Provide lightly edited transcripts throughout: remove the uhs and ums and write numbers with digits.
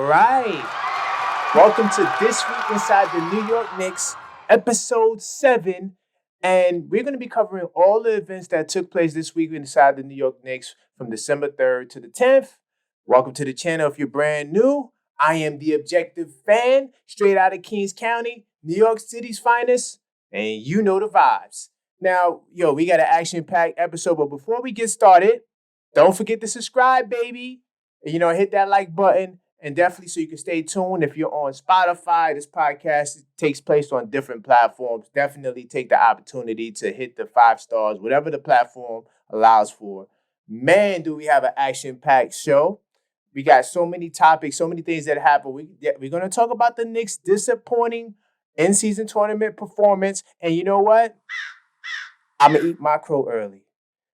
right. Welcome to This Week Inside the New York Knicks, episode 7. And we're going to be covering all the events that took place this week inside the New York Knicks from December 3rd to the 10th. Welcome to the channel if you're brand new. I am the objective fan, straight out of Kings County, New York City's finest, and you know the vibes. Now, we got an action-packed episode, but before we get started, don't forget to subscribe, baby. Hit that like button, and definitely so you can stay tuned. If you're on Spotify, this podcast takes place on different platforms. Definitely take the opportunity to hit the 5 stars, whatever the platform allows for. Man, do we have an action-packed show. We got so many topics, so many things that happen. We're going to talk about the Knicks' disappointing in-season tournament performance. And you know what? I'm going to eat my crow early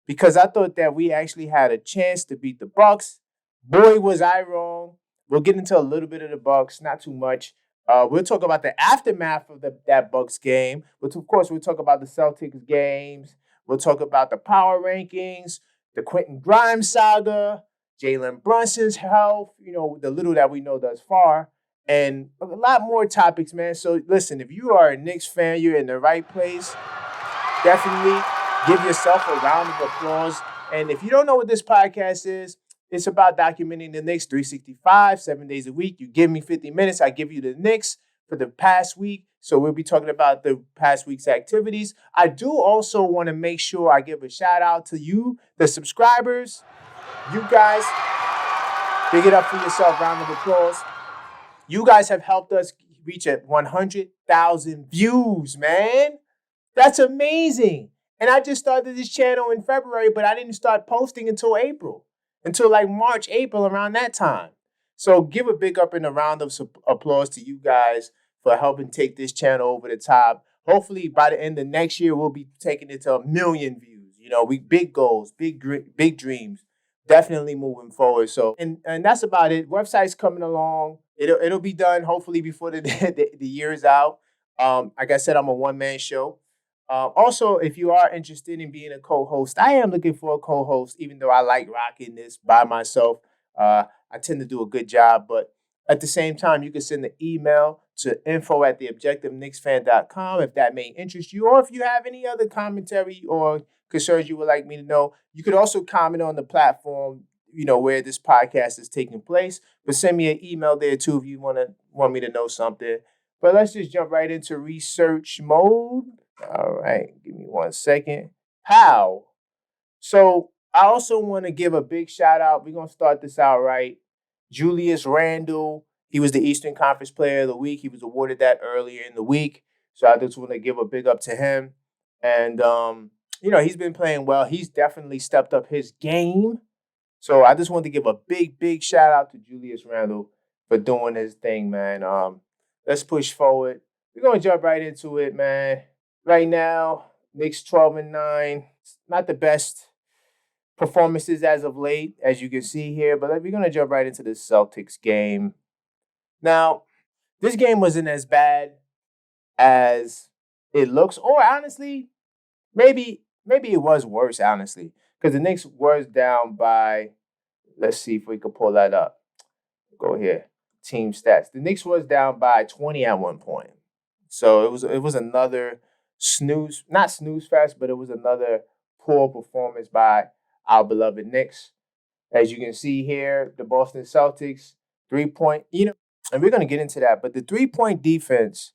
because I thought that we actually had a chance to beat the Bucks. Boy, was I wrong. We'll get into a little bit of the Bucks, not too much. We'll talk about the aftermath of that Bucks game. But of course, we'll talk about the Celtics games. We'll talk about the power rankings, the Quentin Grimes saga, Jalen Brunson's health, the little that we know thus far, and a lot more topics, man. So listen, if you are a Knicks fan, you're in the right place. Definitely give yourself a round of applause. And if you don't know what this podcast is, it's about documenting the Knicks 365, 7 days a week. You give me 50 minutes, I give you the Knicks for the past week. So we'll be talking about the past week's activities. I do also want to make sure I give a shout out to you, the subscribers. You guys, big it up for yourself, round of applause. You guys have helped us reach at 100,000 views, man. That's amazing. And I just started this channel in February, but I didn't start posting until April. Until like March, April, around that time. So give a big up and a round of applause to you guys for helping take this channel over the top. Hopefully by the end of next year, we'll be taking it to 1 million views. We big goals, big dreams. Definitely moving forward. So and that's about it. Website's coming along. It'll be done hopefully before the year is out. Like I said, I'm a one-man show. Also, if you are interested in being a co-host, I am looking for a co-host, even though I like rocking this by myself. I tend to do a good job, but at the same time, you can send an email to info@theobjectiveknicksfan.com if that may interest you, or if you have any other commentary or concerns you would like me to know. You could also comment on the platform, where this podcast is taking place, but send me an email there too if you want me to know something. But let's just jump right into research mode. All right, give me 1 second. How? So I also want to give a big shout out. We're going to start this out right. Julius Randle, he was the Eastern Conference Player of the Week. He was awarded that earlier in the week. So I just want to give a big up to him. And, he's been playing well. He's definitely stepped up his game. So I just want to give a big shout out to Julius Randle for doing his thing, man. Let's push forward. We're going to jump right into it, man. Right now, Knicks 12-9. Not the best performances as of late, as you can see here. But we're going to jump right into the Celtics game. Now, this game wasn't as bad as it looks. Or honestly, maybe it was worse, honestly. Because the Knicks was down by, let's see if we can pull that up. Go here. Team stats. The Knicks was down by 20 at one point. So it was another not snooze fest, but it was another poor performance by our beloved Knicks. As you can see here, the Boston Celtics, 3-point, and we're going to get into that, but the 3-point defense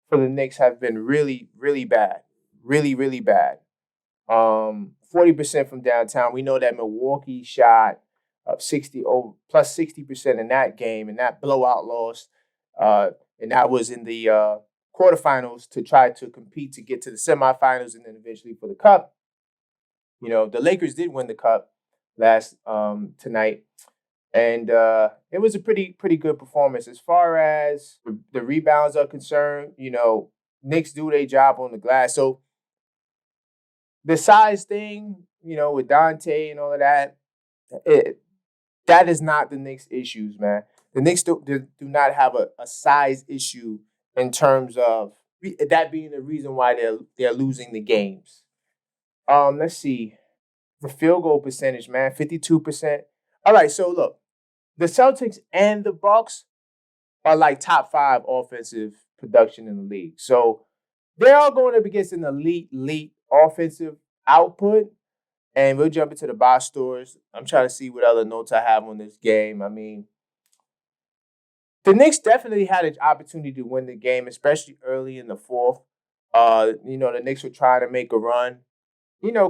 for the Knicks have been really, really bad. Really, really bad. 40% from downtown. We know that Milwaukee shot plus 60% in that game, and that blowout loss, and that was in the quarterfinals to try to compete to get to the semifinals and then eventually for the cup. The Lakers did win the cup last tonight, and it was a pretty good performance as far as the rebounds are concerned. Knicks do their job on the glass. So the size thing, with Dante and all of that, that is not the Knicks' issues, man. The Knicks do not have a size issue in terms of that being the reason why they're losing the games. Let's see. The field goal percentage, man, 52%. All right, so look, the Celtics and the Bucks are like top 5 offensive production in the league. So they're all going up against an elite offensive output. And we'll jump into the box scores. I'm trying to see what other notes I have on this game. I mean, the Knicks definitely had an opportunity to win the game, especially early in the fourth. The Knicks were trying to make a run.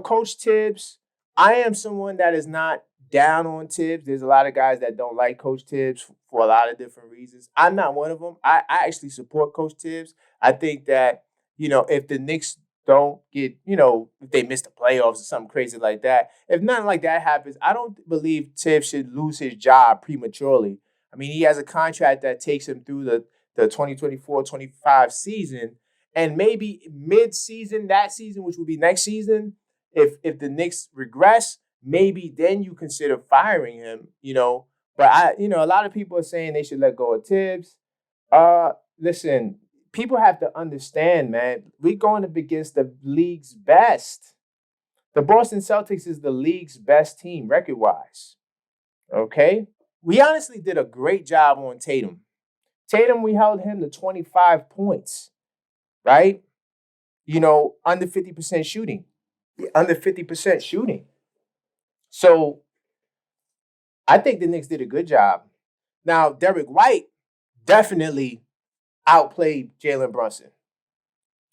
Coach Tibbs, I am someone that is not down on Tibbs. There's a lot of guys that don't like Coach Tibbs for a lot of different reasons. I'm not one of them. I actually support Coach Tibbs. I think that, if the Knicks don't get, if they miss the playoffs or something crazy like that, if nothing like that happens, I don't believe Tibbs should lose his job prematurely. I mean, he has a contract that takes him through the 2024-25 season. And maybe mid-season, that season, which would be next season, if the Knicks regress, maybe then you consider firing him, But a lot of people are saying they should let go of Tibbs. Listen, people have to understand, man, we're going up against the league's best. The Boston Celtics is the league's best team record-wise. Okay? We honestly did a great job on Tatum. Tatum, we held him to 25 points. Right? Under 50% shooting. Under 50% shooting. So I think the Knicks did a good job. Now, Derek White definitely outplayed Jalen Brunson.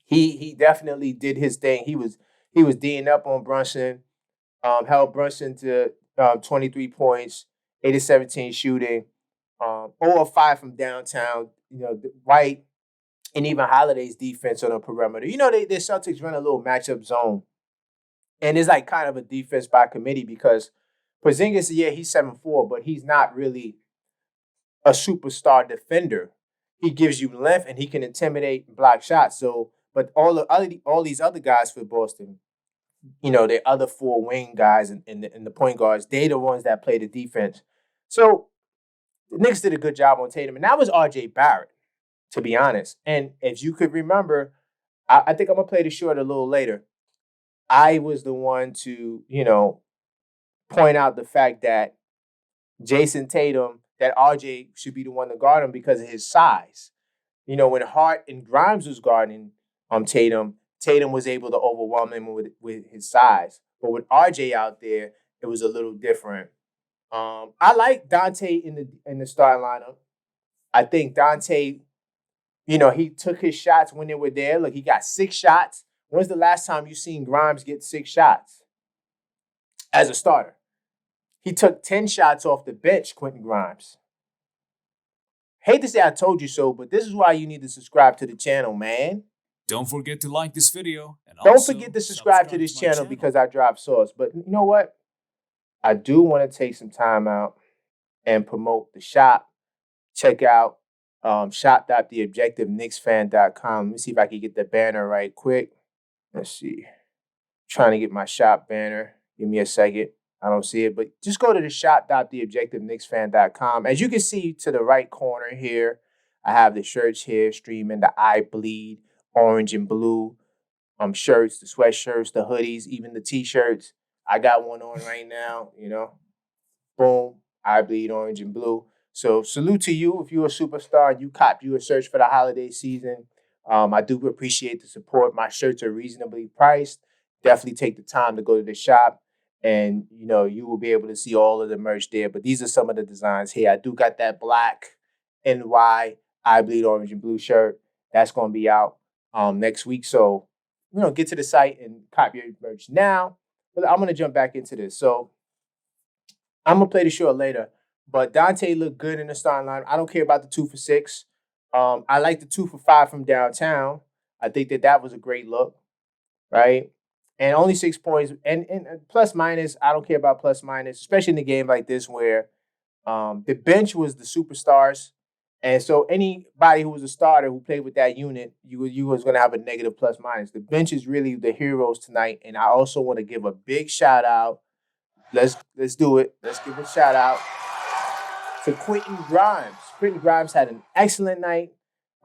He definitely did his thing. He was D'ing up on Brunson, held Brunson to 23 points, 8 of 17 shooting, 0 of 5 from downtown. White and even Holiday's defense on the perimeter. The Celtics run a little matchup zone. And it's like kind of a defense by committee because Porzingis, he's 7'4", but he's not really a superstar defender. He gives you length and he can intimidate and block shots. So, but all these other guys for Boston, the other 4 wing guys and the point guards, they're the ones that play the defense. So the Knicks did a good job on Tatum. And that was R.J. Barrett, to be honest. And if you could remember, I think I'm going to play the short a little later. I was the one to, point out the fact that Jason Tatum, that RJ should be the one to guard him because of his size. When Hart and Grimes was guarding Tatum was able to overwhelm him with his size. But with RJ out there, it was a little different. I like Dante in the starting lineup. I think Dante, he took his shots when they were there. Look, he got 6 shots. When's the last time you seen Grimes get 6 shots as a starter? He took 10 shots off the bench, Quentin Grimes. Hate to say I told you so, but this is why you need to subscribe to the channel, man. Don't forget to like this video. And don't forget to subscribe to this channel because I drop sauce. But you know what? I do want to take some time out and promote the shop. Check out shop.theobjectiveknicksfan.com. Let me see if I can get the banner right quick. Let's see. Trying to get my shop banner. Give me a second. I don't see it, but just go to the shop.theobjectiveknicksfan.com. As you can see to the right corner here, I have the shirts here streaming, the I Bleed, orange and blue shirts, the sweatshirts, the hoodies, even the t-shirts. I got one on right now, Boom, I Bleed, orange and blue. So salute to you if you're a superstar and you cop you a search for the holiday season. I do appreciate the support. My shirts are reasonably priced. Definitely take the time to go to the shop. And, you will be able to see all of the merch there. But these are some of the designs here. I do got that black NY I Bleed orange and blue shirt. That's going to be out next week. So, get to the site and copy your merch now. But I'm going to jump back into this. So, I'm going to play the short later. But Dante looked good in the starting line. I don't care about the 2 for 6. I like the 2 for 5 from downtown. I think that was a great look, right? And only 6 points. And plus minus, I don't care about plus minus, especially in a game like this where the bench was the superstars. And so anybody who was a starter who played with that unit, you was going to have a negative plus minus. The bench is really the heroes tonight. And I also want to give a big shout out. Let's do it. Let's give a shout out to Quentin Grimes. Quentin Grimes had an excellent night.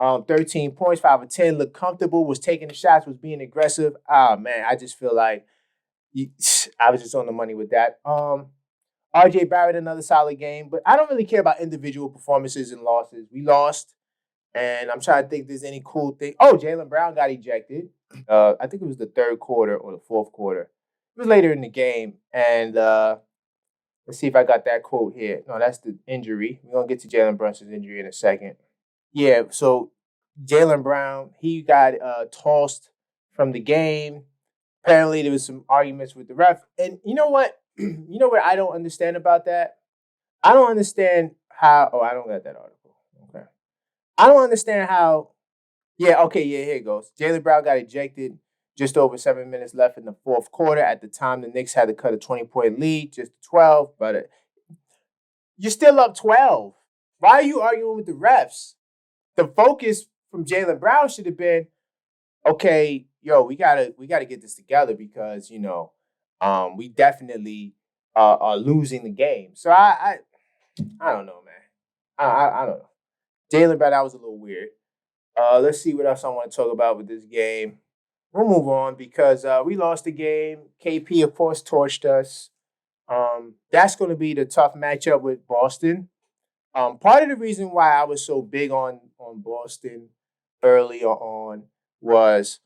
13 points, 5 of 10, looked comfortable, was taking the shots, was being aggressive. Man, I just feel like I was just on the money with that. RJ Barrett, another solid game. But I don't really care about individual performances and losses. We lost, and I'm trying to think if there's any cool thing. Oh, Jaylen Brown got ejected. I think it was the third quarter or the fourth quarter. It was later in the game. And let's see if I got that quote here. No, that's the injury. We're going to get to Jalen Brunson's injury in a second. Yeah, so Jaylen Brown, he got tossed from the game. Apparently, there was some arguments with the ref. And you know what? You know what I don't understand about that? I don't understand how. Oh, I don't got that article. Okay. I don't understand how. Yeah, okay, yeah, here it goes. Jaylen Brown got ejected just over 7 minutes left in the fourth quarter. At the time, the Knicks had to cut a 20-point lead, just 12. But you're still up 12. Why are you arguing with the refs? The focus from Jaylen Brown should have been, okay, yo, we gotta get this together because we definitely are losing the game. So I don't know, man. I don't know. Jaylen Brown, that was a little weird. Let's see what else I want to talk about with this game. We'll move on because we lost the game. KP, of course, torched us. That's going to be the tough matchup with Boston. Part of the reason why I was so big on Boston earlier on was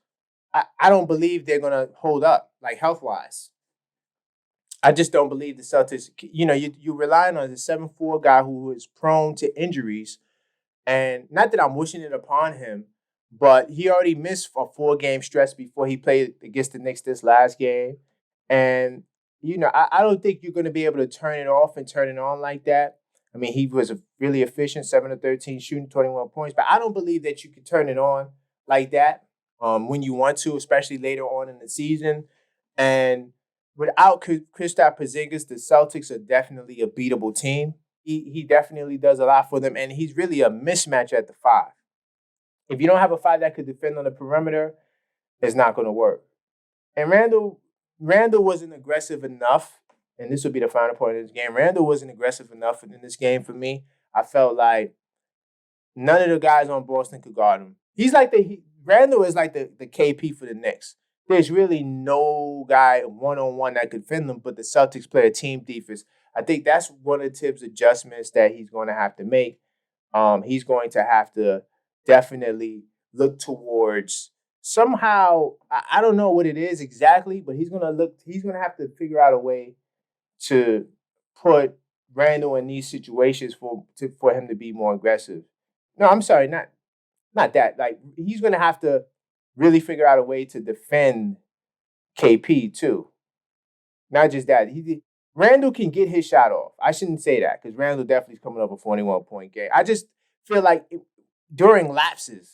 I don't believe they're going to hold up, like health-wise. I just don't believe the Celtics, you're relying on a 7'4" guy who is prone to injuries. And not that I'm wishing it upon him, but he already missed a 4-game stretch before he played against the Knicks this last game. And, I don't think you're going to be able to turn it off and turn it on like that. I mean, he was really efficient, 7 of 13, shooting 21 points. But I don't believe that you can turn it on like that when you want to, especially later on in the season. And without Kristaps Porzingis, the Celtics are definitely a beatable team. He definitely does a lot for them, and he's really a mismatch at the 5. If you don't have a 5 that could defend on the perimeter, it's not going to work. And Randle wasn't aggressive enough, and this will be the final point of this game. Randle wasn't aggressive enough in this game for me. I felt like none of the guys on Boston could guard him. Randle is like the KP for the Knicks. There's really no guy one-on-one that could defend them, but the Celtics play a team defense. I think that's one of Tibbs' adjustments that he's going to have to make. He's going to have to definitely look towards somehow. I don't know what it is exactly, but he's going to have to figure out a way to put Randle in these situations for him to be more aggressive. No, I'm sorry, not that. Like, he's going to have to really figure out a way to defend KP too. Not just that. Randle can get his shot off. I shouldn't say that because Randle definitely is coming up a 41-point game. I just feel like during lapses,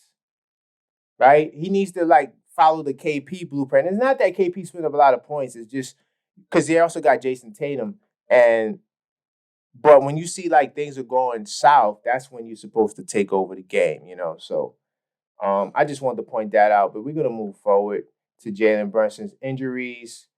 right? He needs to follow the KP blueprint. It's not that KP's putting up a lot of points. It's just because they also got Jason Tatum. But when you see things are going south, that's when you're supposed to take over the game, So I just wanted to point that out. But we're going to move forward to Jalen Brunson's injuries.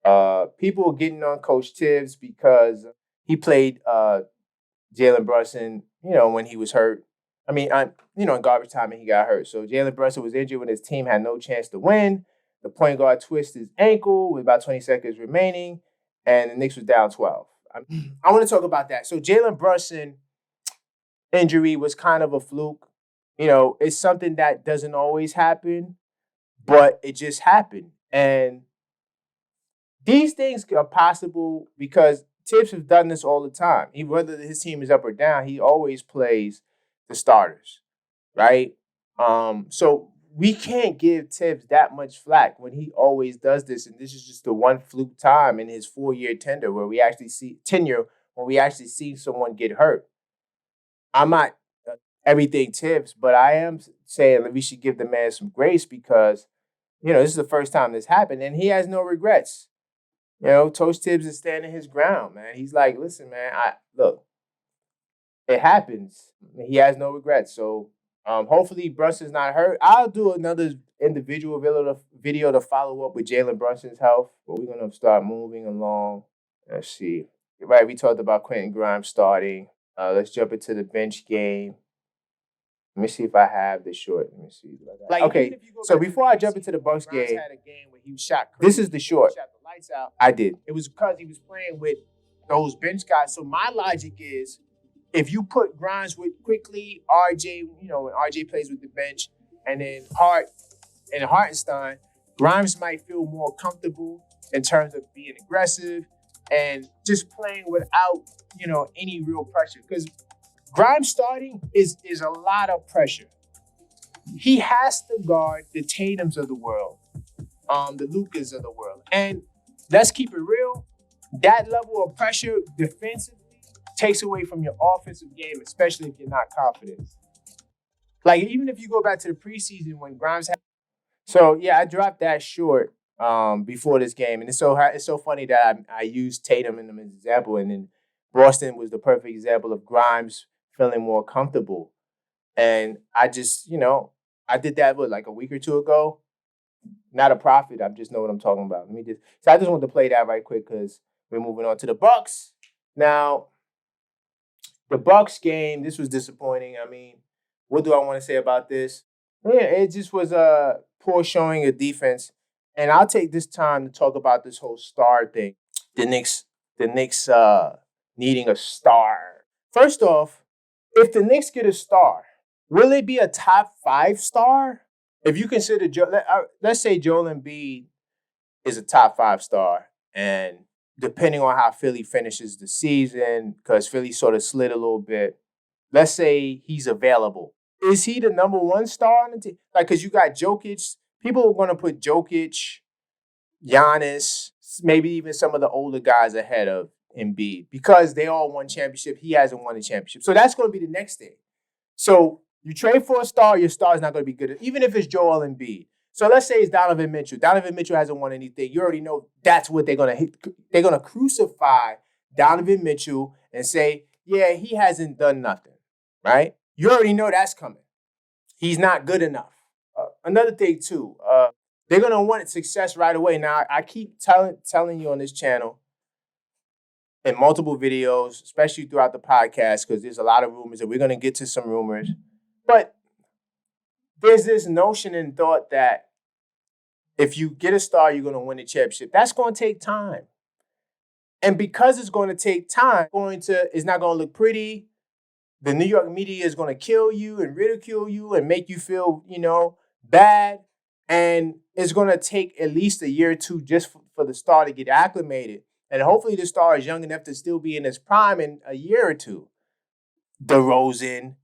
People were getting on Coach Tibbs because he played Jalen Brunson, when he was hurt. I mean, in garbage time and he got hurt. So Jalen Brunson was injured when his team had no chance to win. The point guard twisted his ankle with about 20 seconds remaining, and the Knicks was down 12. I want to talk about that. So Jalen Brunson injury was kind of a fluke. It's something that doesn't always happen, but it just happened. And these things are possible because Tibbs has done this all the time. Whether his team is up or down, he always plays the starters, right? So we can't give Tibbs that much flack when he always does this, and this is just the one fluke time in his 4-year tenure where we actually see someone get hurt. I'm not everything Tibbs, but I am saying that we should give the man some grace because this is the first time this happened, and he has no regrets. Coach Tibbs is standing his ground, man. He's like, listen, man, look, it happens. He has no regrets. So hopefully Brunson's not hurt. I'll do another individual video to follow up with Jalen Brunson's health, but we're going to start moving along. Let's see. Right, we talked about Quentin Grimes starting. Let's jump into the bench game. Let me see if I have the short. Let me see. Okay, so before I jump into the Bucks game, this is the short. I did. It was because he was playing with those bench guys. So my logic is, if you put Grimes with Quickley, RJ, when RJ plays with the bench, and then Hart and Hartenstein, Grimes might feel more comfortable in terms of being aggressive and just playing without, any real pressure. Because Grimes starting is a lot of pressure. He has to guard the Tatums of the world, the Lucas of the world. And let's keep it real. That level of pressure defensively takes away from your offensive game, especially if you're not confident. Like, even if you go back to the preseason when Grimes had. So, yeah, I dropped that short before this game. And it's so funny that I used Tatum in an example. And then Boston was the perfect example of Grimes feeling more comfortable. And I just, I did that, like a week or two ago. Not a prophet. I just know what I'm talking about. So I just wanted to play that right quick because we're moving on to the Bucks. Now, the Bucks game, this was disappointing. I mean, what do I want to say about this? Yeah, it just was a poor showing of defense. And I'll take this time to talk about this whole star thing. The Knicks needing a star. First off, if the Knicks get a star, will it be a top 5 star? If you consider, let's say Joel Embiid is a top 5 star, and depending on how Philly finishes the season, because Philly sort of slid a little bit, let's say he's available. Is he the number 1 star on the team? Like, because you got Jokic. People are going to put Jokic, Giannis, maybe even some of the older guys ahead of Embiid because they all won championship. He hasn't won a championship. So that's going to be the next thing. So you trade for a star, your star is not going to be good, even if it's Joel Embiid. So let's say it's Donovan Mitchell. Donovan Mitchell hasn't won anything. You already know that's what they're going to hit. They're going to crucify Donovan Mitchell and say, yeah, he hasn't done nothing, right? You already know that's coming. He's not good enough. Another thing, too, they're going to want success right away. Now, I keep telling you on this channel in multiple videos, especially throughout the podcast, because there's a lot of rumors, and we're going to get to some rumors. But there's this notion and thought that if you get a star, you're going to win a championship. That's going to take time. And because it's going to take time, it's not going to look pretty. The New York media is going to kill you and ridicule you and make you feel, bad. And it's going to take at least a year or two just for the star to get acclimated. And hopefully the star is young enough to still be in his prime in a year or two. DeRozan.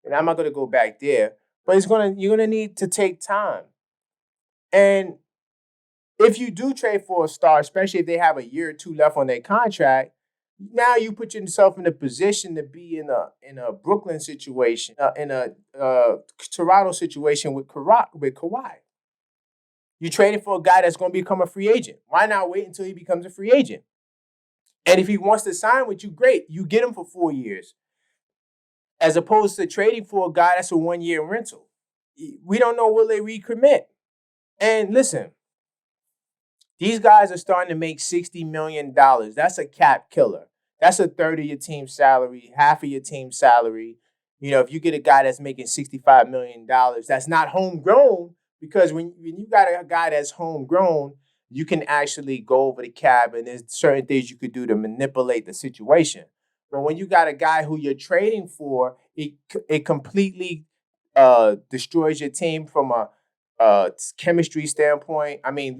And I'm not going to go back there. But you're going to need to take time. And if you do trade for a star, especially if they have a year or two left on their contract, now you put yourself in a position to be in a Brooklyn situation, in a Toronto situation with Kawhi. You traded for a guy that's going to become a free agent. Why not wait until he becomes a free agent? And if he wants to sign with you, great. You get him for 4 years. As opposed to trading for a guy that's a 1-year rental. We don't know will they recommit. And listen, these guys are starting to make $60 million. That's a cap killer. That's a third of your team's salary, half of your team's salary. If you get a guy that's making $65 million, that's not homegrown, because when you got a guy that's homegrown, you can actually go over the cap, and there's certain things you could do to manipulate the situation. But when you got a guy who you're trading for, it completely destroys your team from a chemistry standpoint. I mean,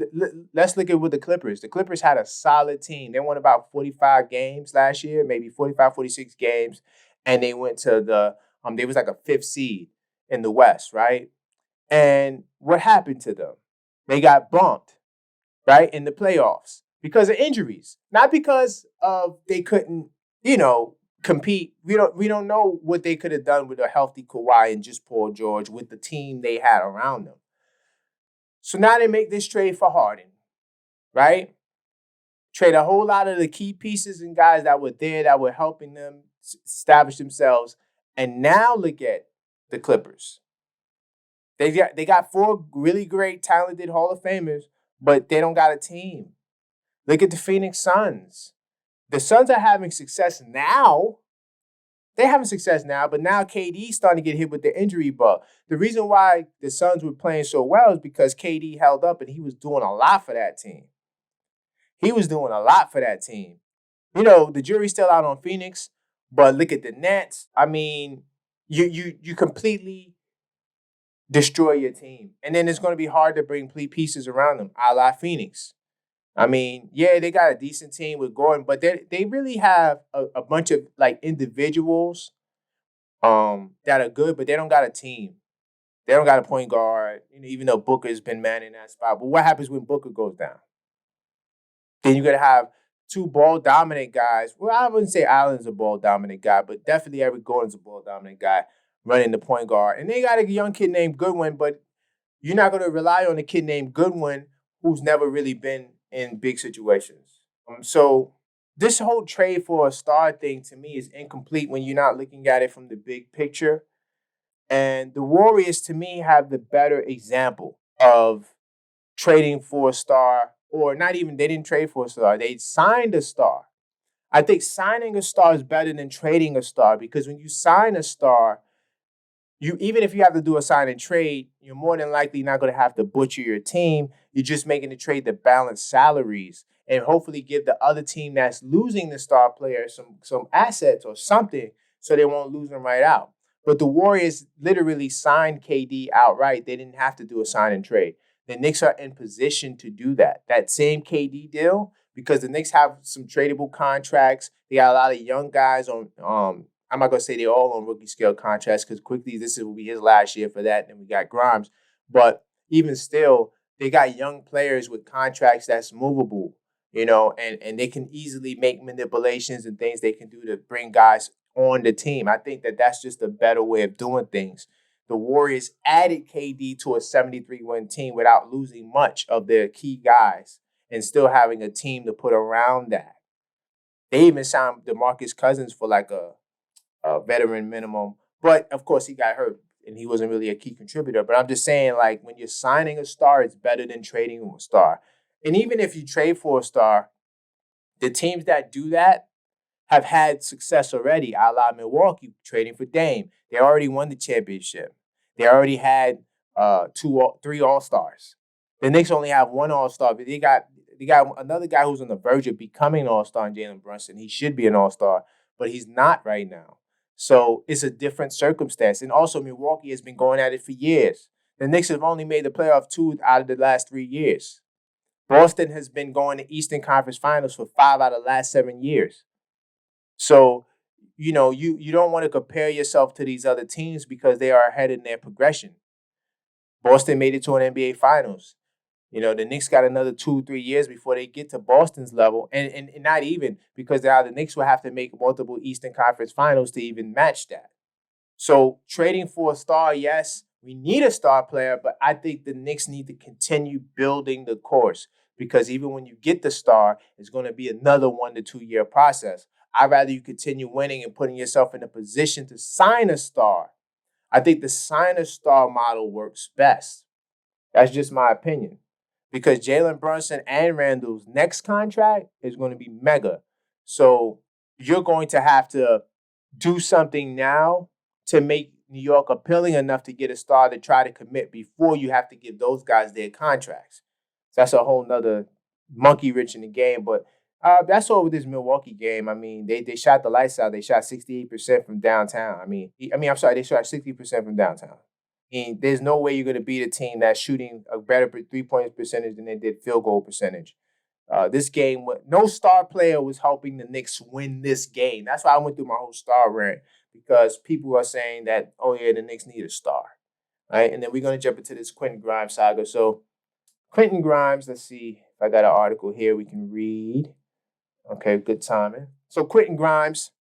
let's look at with the Clippers. The Clippers had a solid team. They won about 45 games last year, maybe 45, 46 games. And they went to they was like a 5th seed in the West, right? And what happened to them? They got bumped, right, in the playoffs because of injuries. Not because of they couldn't, compete. We don't know what they could have done with a healthy Kawhi and just Paul George with the team they had around them. So now they make this trade for Harden, right? Trade a whole lot of the key pieces and guys that were there that were helping them establish themselves. And now look at the Clippers. They got 4 really great, talented Hall of Famers, but they don't got a team. Look at the Phoenix Suns. The Suns are having success now. They're having success now, but now KD's starting to get hit with the injury bug. The reason why the Suns were playing so well is because KD held up and he was doing a lot for that team. The jury's still out on Phoenix, but look at the Nets. I mean, you completely destroy your team, and then it's going to be hard to bring pieces around them, a la Phoenix. I mean, yeah, they got a decent team with Gordon, but they really have a bunch of like individuals that are good, but they don't got a team. They don't got a point guard, even though Booker's been manning that spot. But what happens when Booker goes down? Then you're gonna have two ball dominant guys. Well, I wouldn't say Allen's a ball dominant guy, but definitely Eric Gordon's a ball dominant guy running the point guard. And they got a young kid named Goodwin, but you're not gonna rely on a kid named Goodwin who's never really been in big situations. So this whole trade for a star thing to me is incomplete when you're not looking at it from the big picture. And the Warriors to me have the better example of trading for a star, or not even, they didn't trade for a star, they signed a star. I think signing a star is better than trading a star because when you sign a star, you even if you have to do a sign and trade, you're more than likely not going to have to butcher your team. You're just making the trade to balance salaries and hopefully give the other team that's losing the star player some assets or something so they won't lose them right out. But the Warriors literally signed KD outright. They didn't have to do a sign and trade. The Knicks are in position to do that. That same KD deal, because the Knicks have some tradable contracts. They got a lot of young guys on I'm not gonna say they're all on rookie scale contracts because Quickley, will be his last year for that, and we got Grimes. But even still, they got young players with contracts that's movable, and they can easily make manipulations and things they can do to bring guys on the team. I think that that's just a better way of doing things. The Warriors added KD to a 73-win team without losing much of their key guys and still having a team to put around that. They even signed DeMarcus Cousins for like a veteran minimum. But of course, he got hurt and he wasn't really a key contributor. But I'm just saying, like, when you're signing a star, it's better than trading a star. And even if you trade for a star, the teams that do that have had success already, a la Milwaukee trading for Dame. They already won the championship. They already had three All-Stars. The Knicks only have one All-Star, but they got another guy who's on the verge of becoming an All-Star in Jalen Brunson. He should be an All-Star, but he's not right now. So it's a different circumstance. And also, Milwaukee has been going at it for years. The Knicks have only made the playoff 2 out of the last 3 years. Boston has been going to Eastern Conference Finals for 5 out of the last 7 years. So, you don't want to compare yourself to these other teams because they are ahead in their progression. Boston made it to an NBA Finals. The Knicks got another 2-3 years before they get to Boston's level. And not even because the Knicks will have to make multiple Eastern Conference Finals to even match that. So trading for a star, yes, we need a star player, but I think the Knicks need to continue building the course because even when you get the star, it's going to be another 1 to 2 year process. I'd rather you continue winning and putting yourself in a position to sign a star. I think the sign a star model works best. That's just my opinion. Because Jalen Brunson and Randle's next contract is going to be mega. So you're going to have to do something now to make New York appealing enough to get a star to try to commit before you have to give those guys their contracts. So that's a whole nother monkey wrench in the game. But that's all with this Milwaukee game. I mean, they shot the lights out. They shot 68% from downtown. I'm sorry, they shot 60% from downtown. There's no way you're going to beat a team that's shooting a better three-point percentage than they did field goal percentage. This game, no star player was helping the Knicks win this game. That's why I went through my whole star rant because people are saying that, oh yeah, the Knicks need a star, right? And then we're going to jump into this Quentin Grimes saga. So Quentin Grimes, let's see if I got an article here we can read. Okay, good timing. So Quentin Grimes,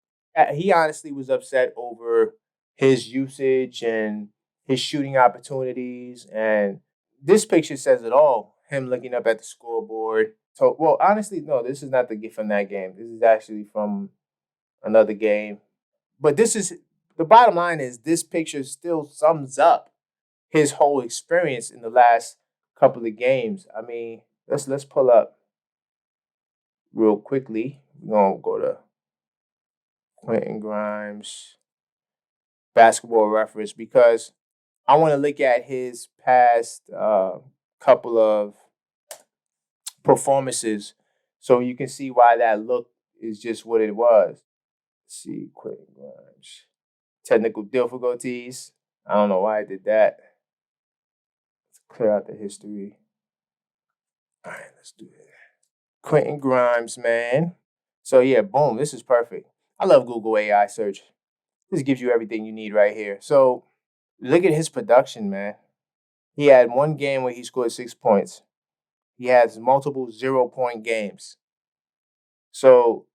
he honestly was upset over his usage and his shooting opportunities. And this picture says it all. Him looking up at the scoreboard. So, well, honestly, no, this is not the gift from that game. This is actually from another game. But the bottom line is this picture still sums up his whole experience in the last couple of games. I mean, let's pull up real quickly. We're going to go to Quentin Grimes basketball reference because I want to look at his past couple of performances so you can see why that look is just what it was. Let's see, Quentin Grimes. Technical difficulties. I don't know why I did that. Let's clear out the history. All right, let's do it. Quentin Grimes, man. So yeah, boom, this is perfect. I love Google AI search. This gives you everything you need right here. So look at his production, man. He had one game where he scored 6 points. He has multiple 0-point games. So,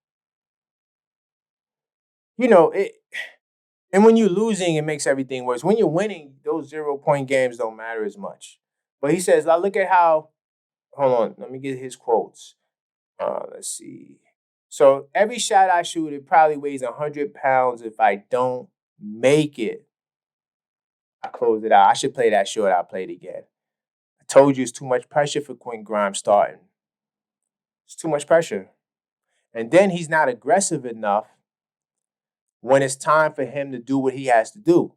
it. And when you're losing, it makes everything worse. When you're winning, those 0-point games don't matter as much. But he says, I look at how. Hold on, let me get his quotes. Let's see. So every shot I shoot, it probably weighs 100 pounds. If I don't make it, I close it out. I should play that short. I'll play it again. I told you it's too much pressure for Quentin Grimes starting. It's too much pressure. And then he's not aggressive enough when it's time for him to do what he has to do.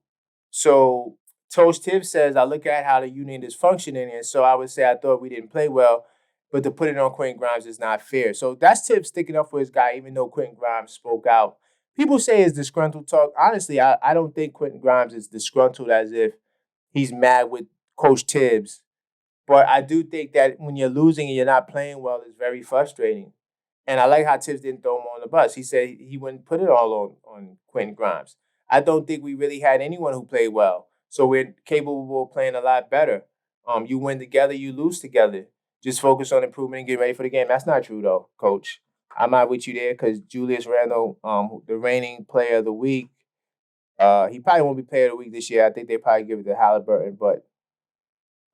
So Toast Tibbs says, I look at how the unit is functioning, and so I would say I thought we didn't play well, but to put it on Quentin Grimes is not fair. So that's Tibbs sticking up for his guy, even though Quentin Grimes spoke out. People say it's disgruntled talk. Honestly, I don't think Quentin Grimes is disgruntled as if he's mad with Coach Tibbs. But I do think that when you're losing and you're not playing well, it's very frustrating. And I like how Tibbs didn't throw him on the bus. He said he wouldn't put it all on Quentin Grimes. I don't think we really had anyone who played well. So we're capable of playing a lot better. You win together, you lose together. Just focus on improvement and get ready for the game. That's not true, though, Coach. I'm not with you there because Julius Randle, the reigning player of the week, he probably won't be player of the week this year. I think they probably give it to Haliburton. But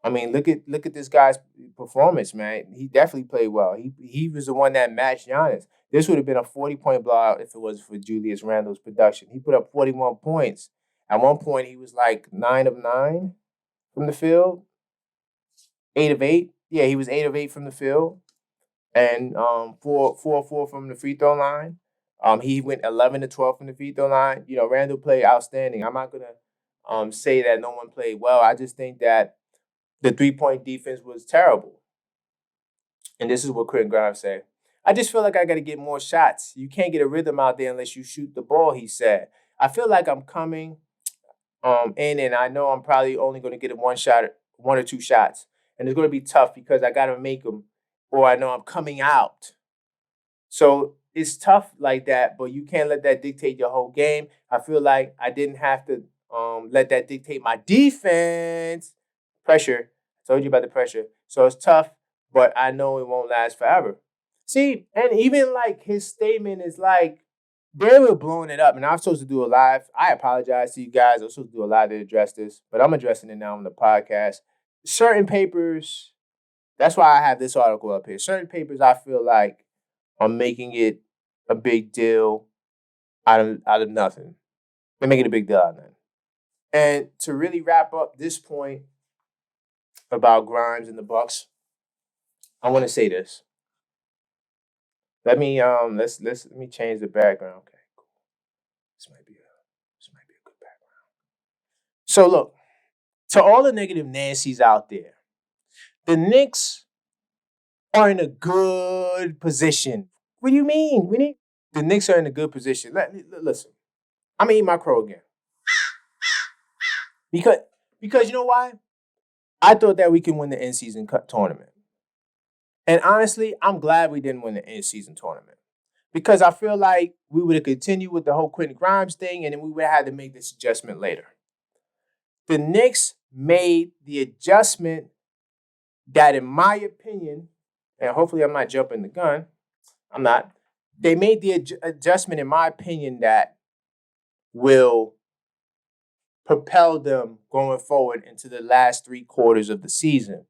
I mean, look at this guy's performance, man. He definitely played well. He was the one that matched Giannis. This would have been a 40-point blowout if it was for Julius Randle's production. He put up 41 points. At one point, he was like 9 of 9 from the field, 8 of 8. Yeah, he was 8 of 8 from the field, and 4 of 4 from the free throw line. He went 11 to 12 from the free throw line. Randle played outstanding. I'm not gonna say that no one played well. I just think that the 3-point defense was terrible. And this is what Quentin Grimes said. I just feel like I got to get more shots. You can't get a rhythm out there unless you shoot the ball, he said. I feel like I'm coming in, and I know I'm probably only going to get one or two shots. And it's going to be tough because I got to make them, or I know I'm coming out. So it's tough like that, but you can't let that dictate your whole game. I feel like I didn't have to let that dictate my defense. Pressure. I told you about the pressure. So it's tough, but I know it won't last forever. See, and even like his statement is like, they were blowing it up, and I'm supposed to do a live. I apologize to you guys. I'm supposed to do a live to address this, but I'm addressing it now on the podcast. Certain papers, that's why I have this article up here. Certain papers I feel like are making it a big deal out of nothing. They're making a big deal out of nothing. And to really wrap up this point about Grimes and the Bucks, I want to say this. Let me let me change the background. Okay, cool. This might be a good background. So look, to all the negative Nancy's out there, the Knicks are in a good position. What do you mean? The Knicks are in a good position. Listen, I'm gonna eat my crow again. Because you know why? I thought that we can win the in-season tournament. And honestly, I'm glad we didn't win the in-season tournament. Because I feel like we would have continued with the whole Quentin Grimes thing, and then we would have had to make this adjustment later. The Knicks made the adjustment that, in my opinion, and hopefully I'm not jumping the gun, I'm not. They made the adjustment, in my opinion, that will propel them going forward into the last 3 quarters of the season.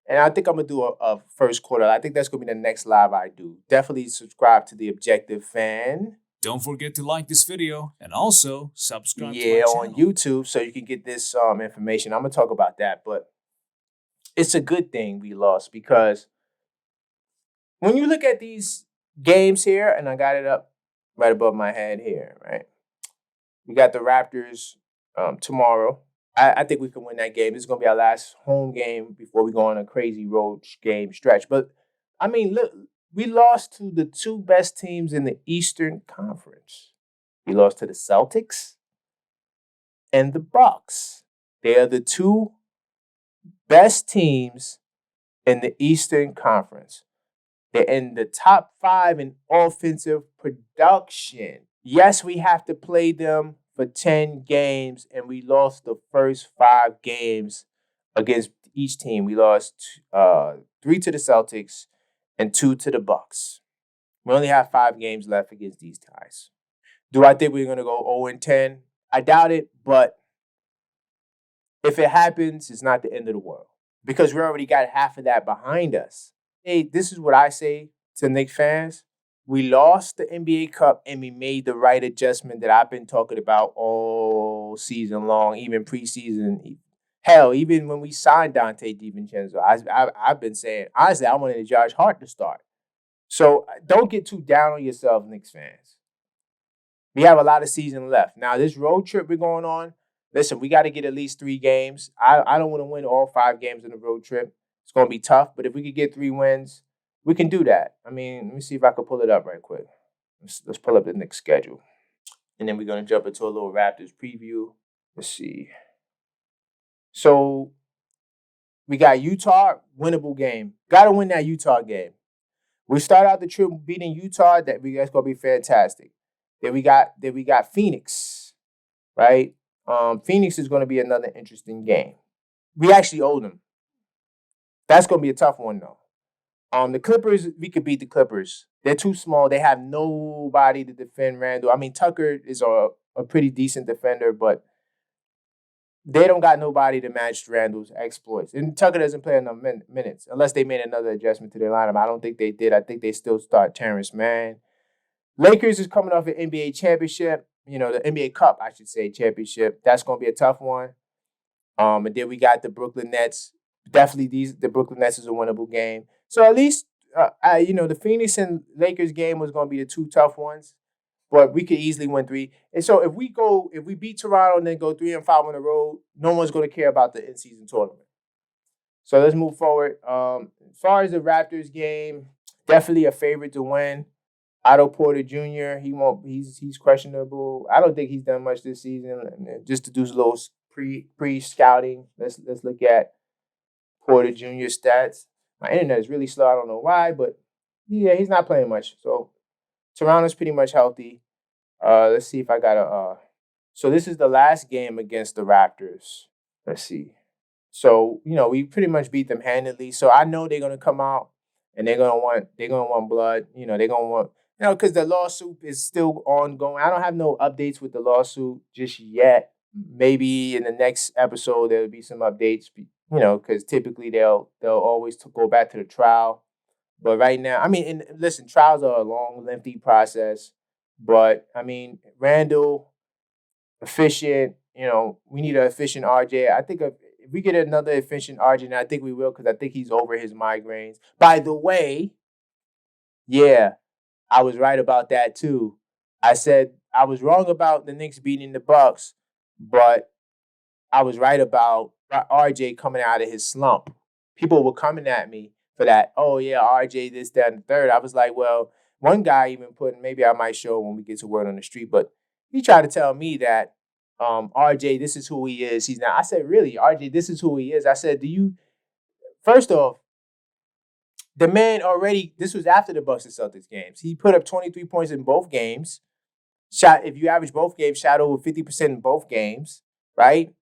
And I think I'm going to do a first quarter. I think that's going to be the next live I do. Definitely subscribe to The Objective Fan. Don't forget to like this video and also subscribe to my Yeah, channel. on YouTube, so you can get this information. I'm going to talk about that, but it's a good thing we lost because when you look at these games here, and I got it up right above my head here, right? We got the Raptors tomorrow. I think we can win that game. This is going to be our last home game before we go on a crazy road game stretch. But, I mean, we lost to the two best teams in the Eastern Conference. We lost to the Celtics and the Bucks. They are the two best teams in the Eastern Conference. They're in the top 5 in offensive production. Yes, we have to play them for 10 games, and we lost the first 5 games against each team. We lost 3 to the Celtics and 2 to the Bucks. We only have 5 games left against these guys. Do I think we're going to go 0-10? I doubt it, but if it happens, it's not the end of the world because we already got half of that behind us. Hey, this is what I say to Knicks fans. We lost the NBA Cup and we made the right adjustment that I've been talking about all season long, even preseason. Hell, even when we signed Dante DiVincenzo, I've been saying, honestly, I wanted Josh Hart to start. So don't get too down on yourself, Knicks fans. We have a lot of season left. Now, this road trip we're going on, listen, we got to get at least 3 games. I don't want to win all 5 games in the road trip. It's going to be tough, but if we could get 3 wins, we can do that. I mean, let me see if I can pull it up right quick. Let's pull up the Knicks schedule. And then we're going to jump into a little Raptors preview. Let's see. So we got Utah, winnable game. Got to win that Utah game. We start out the trip beating Utah. That's going to be fantastic. Then we got Phoenix, right? Phoenix is going to be another interesting game. We actually owe them. That's going to be a tough one, though. The Clippers, we could beat the Clippers. They're too small. They have nobody to defend Randle. I mean, Tucker is a pretty decent defender, but they don't got nobody to match Randle's exploits. And Tucker doesn't play enough minutes unless they made another adjustment to their lineup. I don't think they did. I think they still start Terrence Mann. Lakers is coming off an NBA championship. The NBA Cup, I should say, championship. That's going to be a tough one. And then we got the Brooklyn Nets. Definitely the Brooklyn Nets is a winnable game. So at least, the Phoenix and Lakers game was going to be the 2 tough ones. But we could easily win 3. And so if we beat Toronto and then go 3-5 on the road, no one's going to care about the in-season tournament. So let's move forward. As far as the Raptors game, definitely a favorite to win. Otto Porter Jr. He's questionable. I don't think he's done much this season. Just to do a little pre-scouting, let's look at Porter Jr. stats. My internet is really slow. I don't know why, but yeah, he's not playing much. So Toronto's pretty much healthy. Let's see if I got So this is the last game against the Raptors. Let's see. So we pretty much beat them handedly. So I know they're gonna come out and they're gonna want blood. They're gonna want because the lawsuit is still ongoing. I don't have no updates with the lawsuit just yet. Maybe in the next episode there'll be some updates. Because typically they'll always go back to the trial. But right now, listen, trials are a long, lengthy process. But Randle, efficient. We need an efficient RJ. I think if we get another efficient RJ, and I think we will, because I think he's over his migraines. By the way, yeah, I was right about that too. I said I was wrong about the Knicks beating the Bucks, but I was right about RJ coming out of his slump. People were coming at me for that. Oh, yeah, RJ, this, that, and the third. I was like, well, one guy even put, maybe I might show when we get to word on the street, but he tried to tell me that RJ, this is who he is. He's not. I said, really, RJ, this is who he is. I said, first off, the man already, this was after the Bucks and Celtics games. He put up 23 points in both games. If you average both games, shot over 50% in both games, right?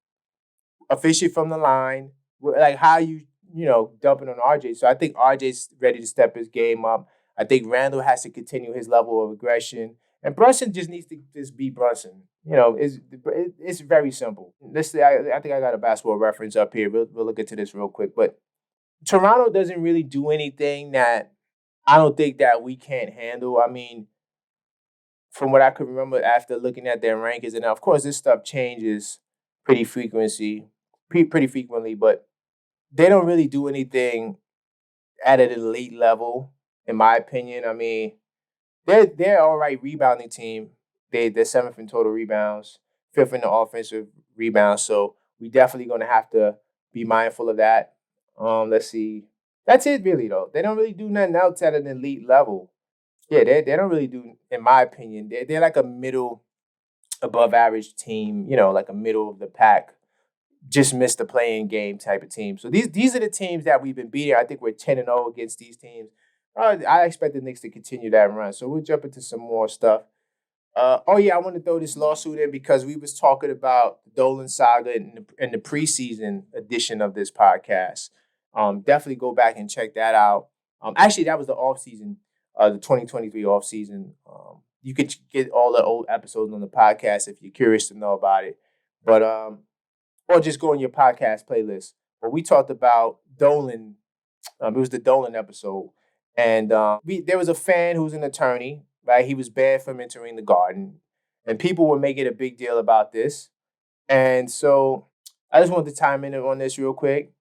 Efficient from the line, like how dumping on RJ. So I think RJ's ready to step his game up. I think Randle has to continue his level of aggression, and Brunson just needs to just be Brunson. It's very simple. I think I got a basketball reference up here. We'll look into this real quick, but Toronto doesn't really do anything that I don't think that we can't handle. From what I could remember after looking at their rankings, and of course this stuff changes pretty frequently, but they don't really do anything at an elite level, in my opinion. They're all right rebounding team. They're 7th in total rebounds, 5th in the offensive rebounds. So we definitely going to have to be mindful of that. Let's see. That's it, really, though. They don't really do nothing else at an elite level. Yeah, they don't really do, in my opinion. They're like a middle, above average team, like a middle of the pack, just missed the playing game type of team. So these are the teams that we've been beating. I think we're 10-0 against these teams. I expect the Knicks to continue that run. So we'll jump into some more stuff. Oh yeah, I want to throw this lawsuit in because we was talking about the Dolan saga in the preseason edition of this podcast. Definitely go back and check that out. Actually, that was the off season, the 2023 off season. You could get all the old episodes on the podcast if you're curious to know about it. But or just go on your podcast playlist. But we talked about Dolan. It was the Dolan episode, and there was a fan who was an attorney. Right, he was banned from entering the Garden, and people were making a big deal about this. And so I just wanted to chime in on this real quick.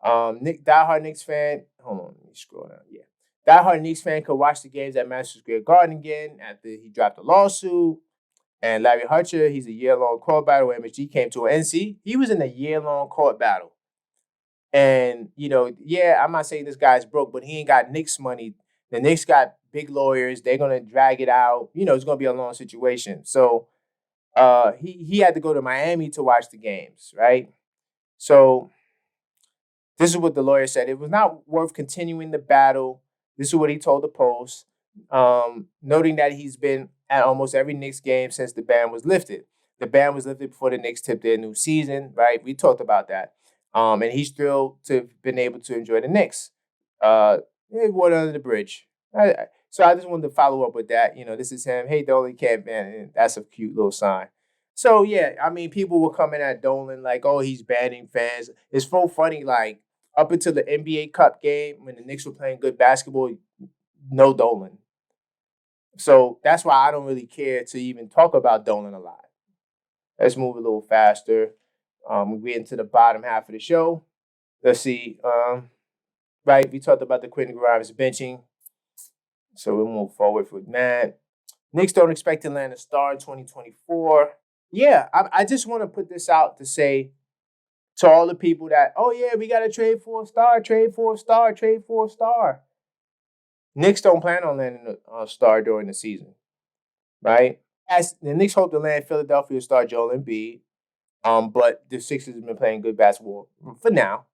Diehard Knicks fan. Hold on, let me scroll down. Yeah, diehard Knicks fan could watch the games at Madison Square Garden again after he dropped a lawsuit. And Larry Hutcher, he's a year-long court battle where MSG came to an NC. He was in a year-long court battle. And, yeah, I'm not saying this guy's broke, but he ain't got Knicks money. The Knicks got big lawyers. They're going to drag it out. It's going to be a long situation. So he had to go to Miami to watch the games, right? So this is what the lawyer said. It was not worth continuing the battle. This is what he told the Post, noting that he's been at almost every Knicks game since the ban was lifted. The ban was lifted before the Knicks tipped their new season, right? We talked about that. And he's thrilled to have been able to enjoy the Knicks. Water under the bridge. So I just wanted to follow up with that. This is him. Hey, Dolan can't ban it. That's a cute little sign. So, yeah, I mean, people were coming at Dolan like, oh, he's banning fans. It's so funny, like, up until the NBA Cup game, when the Knicks were playing good basketball, no Dolan. So that's why I don't really care to even talk about Dolan a lot. Let's move a little faster. We get into the bottom half of the show. Let's see. Right, we talked about the Quentin Grimes benching. So we'll move forward with that. Knicks don't expect to land a star in 2024. Yeah, I just want to put this out to say to all the people that, oh, yeah, we got to trade for a star, trade for a star, trade for a star. Knicks don't plan on landing a star during the season, right? As the Knicks hope to land Philadelphia star Joel Embiid, but the Sixers have been playing good basketball for now.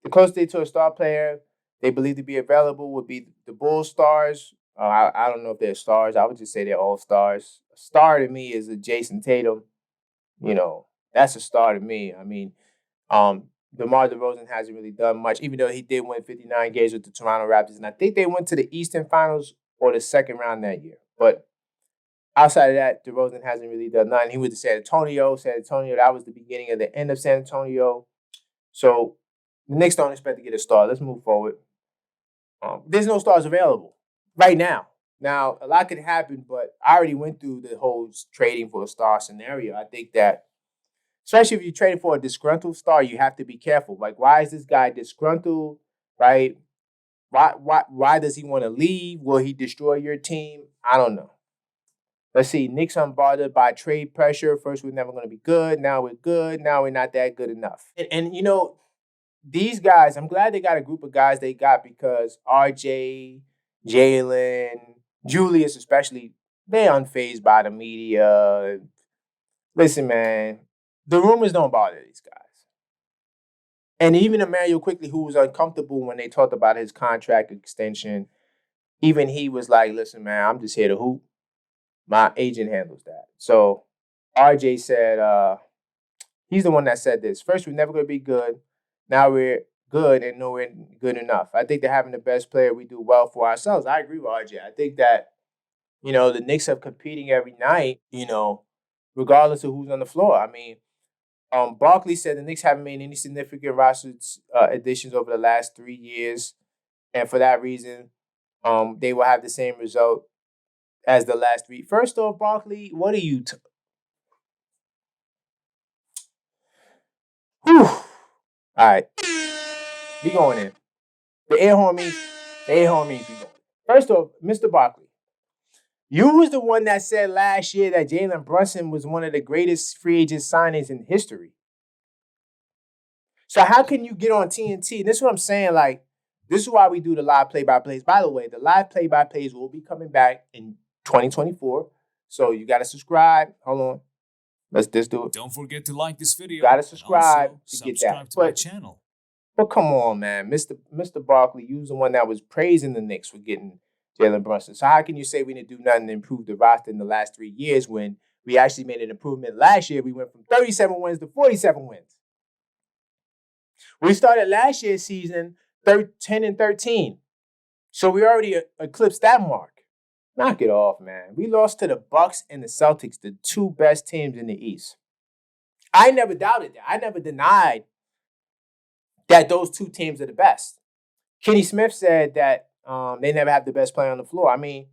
The closest they to a star player they believe to be available would be the Bulls stars. I don't know if they're stars. I would just say they're all stars. A star to me is a Jason Tatum. That's a star to me. I mean, DeMar DeRozan hasn't really done much, even though he did win 59 games with the Toronto Raptors. And I think they went to the Eastern Finals or the second round that year. But outside of that, DeRozan hasn't really done nothing. He went to San Antonio. San Antonio, that was the beginning of the end of San Antonio. So the Knicks don't expect to get a star. Let's move forward. There's no stars available right now. Now, a lot could happen, but I already went through the whole trading for a star scenario. I think that, especially if you're trading for a disgruntled star, you have to be careful. Like, why is this guy disgruntled, right? Why does he want to leave? Will he destroy your team? I don't know. Let's see. Knicks unbothered by trade pressure. First, we're never going to be good. Now we're good. Now we're not that good enough. And these guys, I'm glad they got a group of guys they got because RJ, Jalen, Julius especially, they unfazed by the media. Listen, man, the rumors don't bother these guys. And even Immanuel Quickley, who was uncomfortable when they talked about his contract extension, even he was like, listen, man, I'm just here to hoop. My agent handles that. So RJ said, he's the one that said this. First, we're never going to be good. Now we're good and nowhere good enough. I think that having the best player, we do well for ourselves. I agree with RJ. I think that, the Knicks are competing every night, regardless of who's on the floor. I mean, Barkley said the Knicks haven't made any significant roster additions over the last 3 years. And for that reason, they will have the same result as the last three. First off, Barkley, what are you... Whew. All right. We going in. The air horn means we going. First off, Mr. Barkley, you was the one that said last year that Jalen Brunson was one of the greatest free agent signings in history. So how can you get on TNT? And this is what I'm saying. Like, This is why we do the live play-by-plays. By the way, the live play-by-plays will be coming back in 2024. So you got to subscribe. Hold on. Let's just do it. Don't forget to like this video. Gotta subscribe and to also get that. subscribe to my channel. But come on, man. Mr. Barkley, you was the one that was praising the Knicks for getting Jalen Brunson. So how can you say we didn't do nothing to improve the roster in the last 3 years when we actually made an improvement last year? We went from 37 wins to 47 wins. We started last year's season 10-13. So we already eclipsed that mark. Knock it off, man. We lost to the Bucks and the Celtics, the two best teams in the East. I never doubted that. I never denied that those two teams are the best. Kenny Smith said that they never have the best player on the floor. I mean,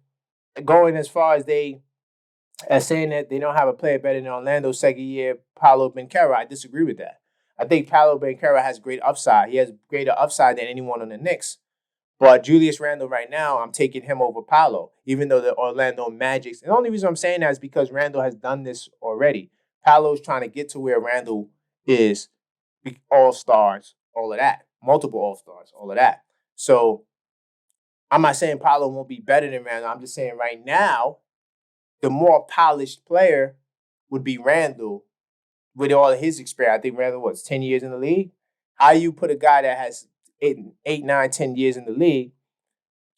going as far as saying that they don't have a player better than Orlando's second year, Paolo Banchero, I disagree with that. I think Paolo Banchero has great upside. He has greater upside than anyone on the Knicks. But Julius Randle right now, I'm taking him over Paolo, even though the Orlando Magic's. And the only reason I'm saying that is because Randle has done this already. Paolo's trying to get to where Randle is, all-stars, all of that. Multiple all-stars, all of that. So I'm not saying Paolo won't be better than Randle. I'm just saying right now, the more polished player would be Randle with all of his experience. I think Randle was 10 years in the league. How you put a guy that has 8, 9, 10 years in the league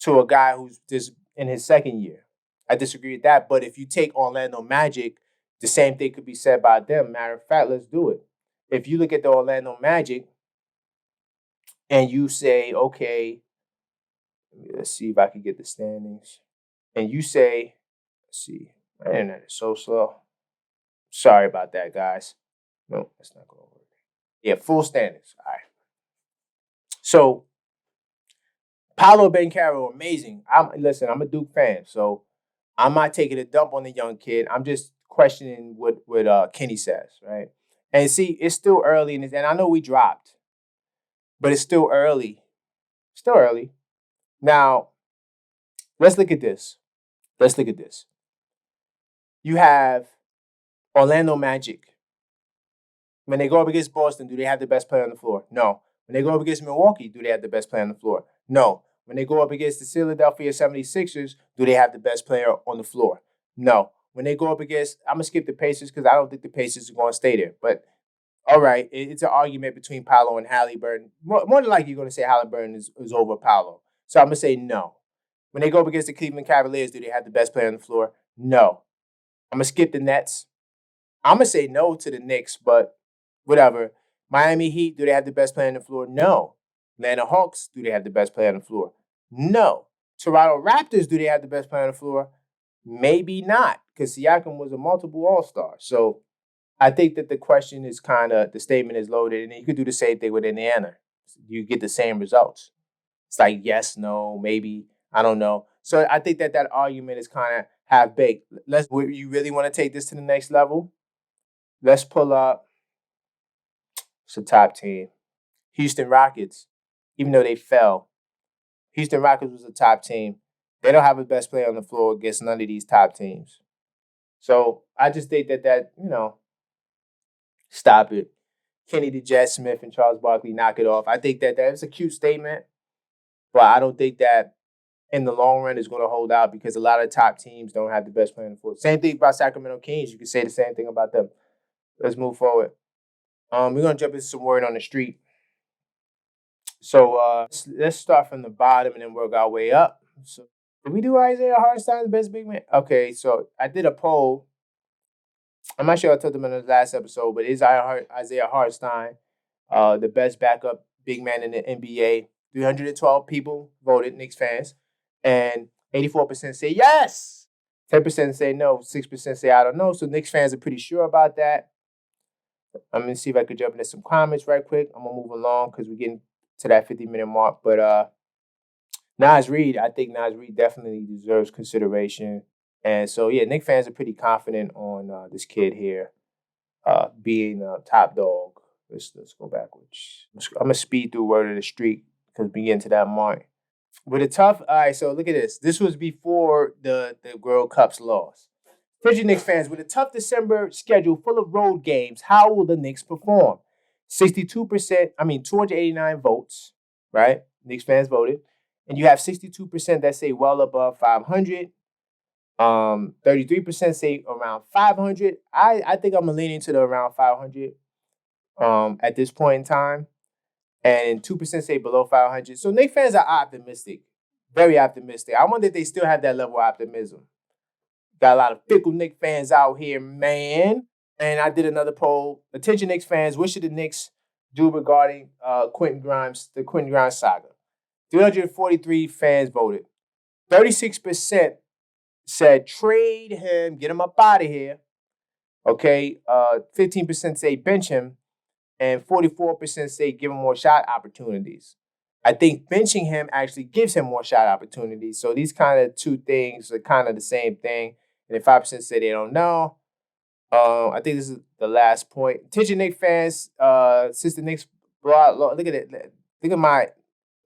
to a guy who's just in his second year? I disagree with that. But if you take Orlando Magic, the same thing could be said about them. Matter of fact, let's do it. If you look at the Orlando Magic and you say, okay, let's see if I can get the standings. And you say, let's see, my internet is so slow. Sorry about that, guys. No, that's not going to work. Yeah, full standings. All right. So, Paolo Banchero, amazing. Listen, I'm a Duke fan, so I'm not taking a dump on the young kid. I'm just questioning what Kenny says, right? And see, it's still early, and I know we dropped, but it's still early. Still early. Now, let's look at this. You have Orlando Magic. When they go up against Boston, do they have the best player on the floor? No. When they go up against Milwaukee, do they have the best player on the floor? No. When they go up against the Philadelphia 76ers, do they have the best player on the floor? No. When they go up against, I'm going to skip the Pacers because I don't think the Pacers are going to stay there. But, all right, it's an argument between Paolo and Haliburton. More than likely, you're going to say Haliburton is over Paolo. So I'm going to say no. When they go up against the Cleveland Cavaliers, do they have the best player on the floor? No. I'm going to skip the Nets. I'm going to say no to the Knicks, but whatever. Miami Heat, do they have the best player on the floor? No. Atlanta Hawks, do they have the best player on the floor? No. Toronto Raptors, do they have the best player on the floor? Maybe not, because Siakam was a multiple all-star. So I think that the question is the statement is loaded, and you could do the same thing with Indiana. You get the same results. It's like yes, no, maybe, I don't know. So I think that argument is kind of half-baked. You really want to take this to the next level? Let's pull up. It's a top team. Houston Rockets, even though they fell. Houston Rockets was a top team. They don't have the best player on the floor against none of these top teams. So I just think that stop it. Kenny the Jet Smith and Charles Barkley, knock it off. I think that is a cute statement, but I don't think that in the long run is going to hold out because a lot of top teams don't have the best player on the floor. Same thing about Sacramento Kings. You can say the same thing about them. Let's move forward. We're going to jump into some word on the street. So let's start from the bottom and then work our way up. So did we do Isaiah Hartenstein, the best big man? Okay, so I did a poll. I'm not sure I told them in the last episode, but is Isaiah Hartenstein the best backup big man in the NBA? 312 people voted, Knicks fans, and 84% say yes. 10% say no. 6% say I don't know. So Knicks fans are pretty sure about that. I'm going to see if I could jump into some comments right quick. I'm going to move along because we're getting to that 50-minute mark. But Naz Reid, I think Naz Reid definitely deserves consideration. And so, yeah, Knicks fans are pretty confident on this kid here being a top dog. Let's go backwards. I'm going to speed through word of the street because we get into that mark. With a tough, all right, so look at this. This was before the World Cup's loss. Frigid Knicks fans, with a tough December schedule full of road games, how will the Knicks perform? 289 votes, right? Knicks fans voted. And you have 62% that say well above 500. 33% say around 500. I think I'm leaning to the around 500 at this point in time. And 2% say below 500. So Knicks fans are optimistic, very optimistic. I wonder if they still have that level of optimism. Got a lot of fickle Knicks fans out here, man. And I did another poll. Attention Knicks fans, what should the Knicks do regarding the Quentin Grimes saga? 343 fans voted. 36% said trade him, get him up out of here. Okay. 15% say bench him, and 44% say give him more shot opportunities. I think benching him actually gives him more shot opportunities. So these kind of two things are kind of the same thing. And then 5% say they don't know. I think this is the last point. Attention Knicks fans, since the Knicks look at it. Look at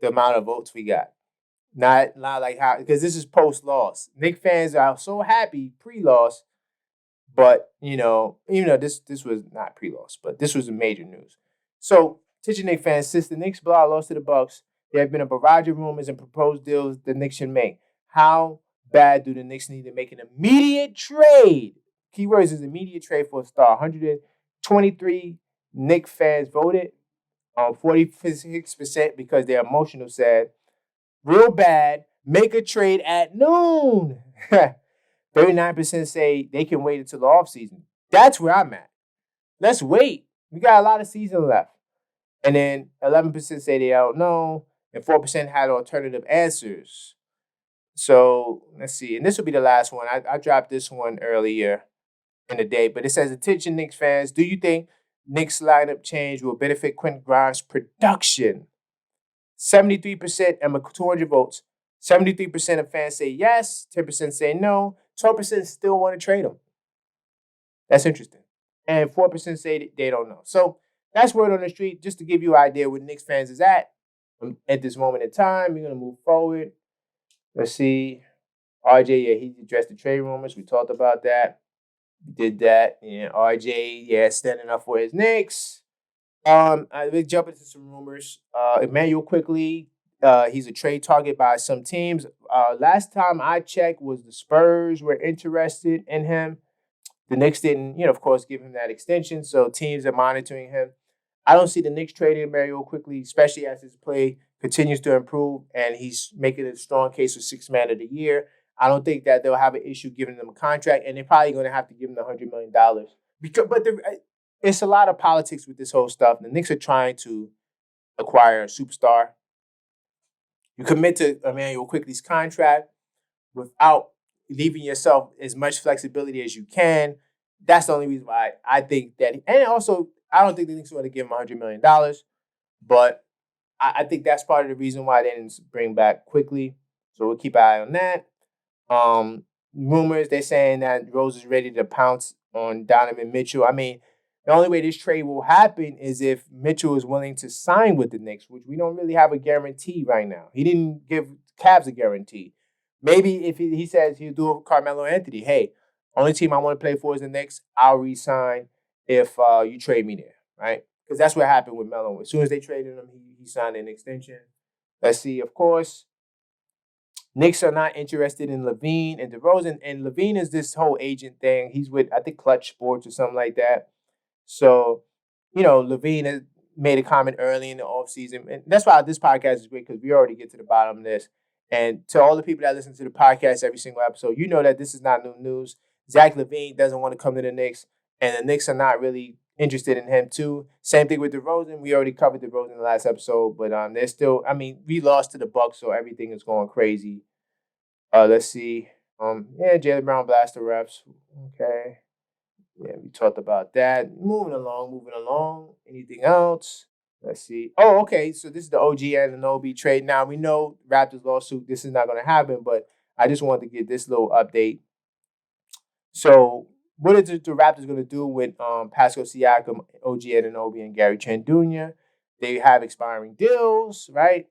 the amount of votes we got. Not like how, because this is post-loss. Knicks fans are so happy pre-loss, but even though this was not pre-loss, but this was a major news. So, attention Knicks fans, since the Knicks blowout loss to the Bucks, there have been a barrage of rumors and proposed deals the Knicks should make. How bad do the Knicks need to make an immediate trade? Keywords is immediate trade for a star. 123 Knicks fans voted. 46% because they're emotional sad. Real bad. Make a trade at noon. 39% say they can wait until the offseason. That's where I'm at. Let's wait. We got a lot of season left. And then 11% say they don't know. And 4% had alternative answers. So let's see. And this will be the last one. I dropped this one earlier in the day. But it says, attention Knicks fans, do you think Knicks lineup change will benefit Quentin Grimes' production? 73% and 200 votes. 73% of fans say yes. 10% say no. 12% still want to trade him. That's interesting. And 4% say they don't know. So that's word on the street, just to give you an idea where Knicks fans is at this moment in time. We're going to move forward. Let's see. RJ, yeah, he addressed the trade rumors. We talked about that. We did that. Yeah, RJ, yeah, standing up for his Knicks. We jump into some rumors. Immanuel Quickley, he's a trade target by some teams. Last time I checked was the Spurs were interested in him. The Knicks didn't, of course, give him that extension, so teams are monitoring him. I don't see the Knicks trading Immanuel Quickley, especially as his play continues to improve and he's making a strong case for Sixth Man of the Year. I don't think that they'll have an issue giving him a contract, and they're probably going to have to give him the $100 million. It's a lot of politics with this whole stuff. The Knicks are trying to acquire a superstar. You commit to Immanuel Quickley's contract without leaving yourself as much flexibility as you can. That's the only reason why I think that. And also, I don't think the Knicks want to give him $100 million. But I think that's part of the reason why they didn't bring back Quickley. So we'll keep an eye on that. Rumors, they're saying that Rose is ready to pounce on Donovan Mitchell. I mean, the only way this trade will happen is if Mitchell is willing to sign with the Knicks, which we don't really have a guarantee right now. He didn't give Cavs a guarantee. Maybe if he says he'll do it with Carmelo Anthony, hey, only team I want to play for is the Knicks, I'll re-sign if you trade me there, right? Because that's what happened with Melo. As soon as they traded him, he signed an extension. Let's see, of course. Knicks are not interested in LaVine and DeRozan. And LaVine is this whole agent thing. He's with, I think, Clutch Sports or something like that. So, LaVine has made a comment early in the offseason. And that's why this podcast is great, because we already get to the bottom of this. And to all the people that listen to the podcast every single episode, you know that this is not new news. Zach LaVine doesn't want to come to the Knicks, and the Knicks are not really interested in him too. Same thing with DeRozan. We already covered DeRozan in the last episode, but they're still. I mean, we lost to the Bucks, so everything is going crazy. Let's see. Jaylen Brown blast the refs. Okay. Yeah, we talked about that. Moving along. Anything else? Let's see. Oh, okay. So this is the OG Anunoby trade. Now we know Raptors lawsuit. This is not going to happen, but I just wanted to get this little update. So what are the Raptors going to do with Pascal Siakam, OG Anunoby, and Gary Trent Jr.? They have expiring deals, right?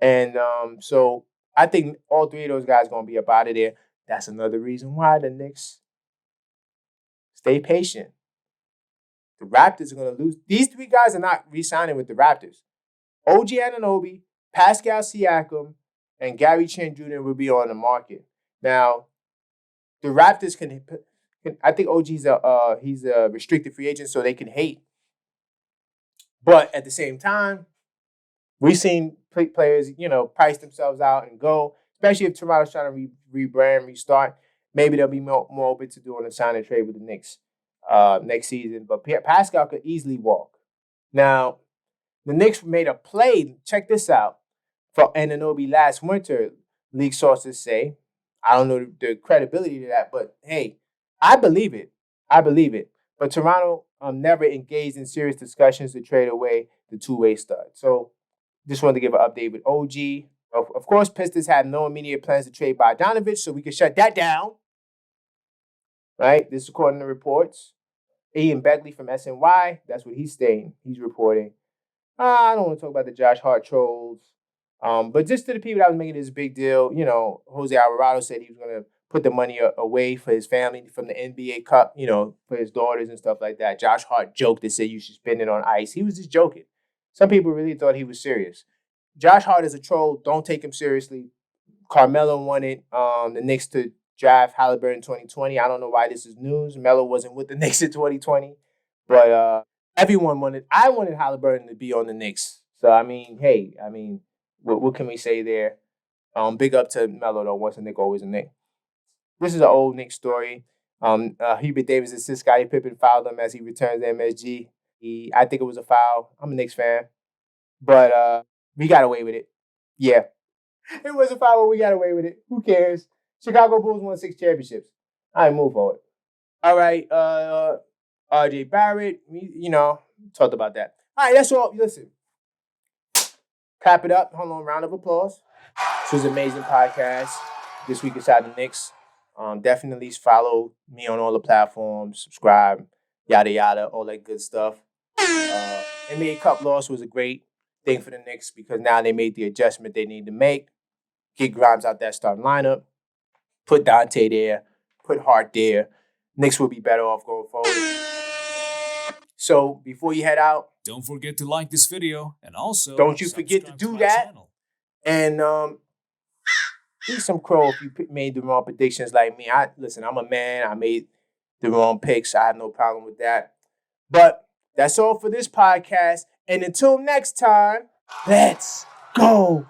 And so I think all three of those guys are going to be up out of there. That's another reason why the Knicks stay patient. The Raptors are going to lose. These three guys are not re-signing with the Raptors. OG Anunoby, Pascal Siakam and Gary Trent Jr. will be on the market. Now, the Raptors can I think OG's he's a restricted free agent, so they can hate. But at the same time, we've seen players, price themselves out and go, especially if Toronto's trying to rebrand, restart. Maybe they'll be more open to doing a sign and trade with the Knicks next season. But Pascal could easily walk. Now, the Knicks made a play. Check this out. For Anunoby last winter, league sources say. I don't know the credibility to that, but hey, I believe it. I believe it. But Toronto never engaged in serious discussions to trade away the two-way stud. So just wanted to give an update with OG. Of course, Pistons had no immediate plans to trade Bogdanović, so we can shut that down. Right? This is according to reports. Ian Beckley from SNY, that's what he's saying. He's reporting. I don't want to talk about the Josh Hart trolls. But just to the people that was making this big deal, Jose Alvarado said he was going to put the money away for his family from the NBA Cup, for his daughters and stuff like that. Josh Hart joked and said you should spend it on ice. He was just joking. Some people really thought he was serious. Josh Hart is a troll. Don't take him seriously. Carmelo wanted the Knicks to draft Haliburton in 2020. I don't know why this is news. Melo wasn't with the Knicks in 2020. But everyone wanted – I wanted Haliburton to be on the Knicks. So, what can we say there? Big up to Melo, though. Once a Knick, always a Knick. This is an old Knicks story. Hubert Davis assists Scottie Pippen fouled him as he returns to MSG. I think it was a foul. I'm a Knicks fan. But we got away with it. Yeah. It was a foul, but we got away with it. Who cares? Chicago Bulls won 6 championships. All right, move forward. All right, RJ Barrett, talked about that. All right, that's all. Listen. Clap it up. Hold on, round of applause. This was an amazing podcast. This week inside the Knicks. Definitely follow me on all the platforms. Subscribe, yada, yada, all that good stuff. NBA Cup loss was a great thing for the Knicks because now they made the adjustment they need to make. Get Grimes out that starting lineup. Put Dante there. Put Hart there. Knicks will be better off going forward. So before you head out, don't forget to like this video and also don't you forget to do that. Channel. And eat some crow if you made the wrong predictions like me. Listen, I'm a man. I made the wrong picks. I have no problem with that. But that's all for this podcast. And until next time, let's go.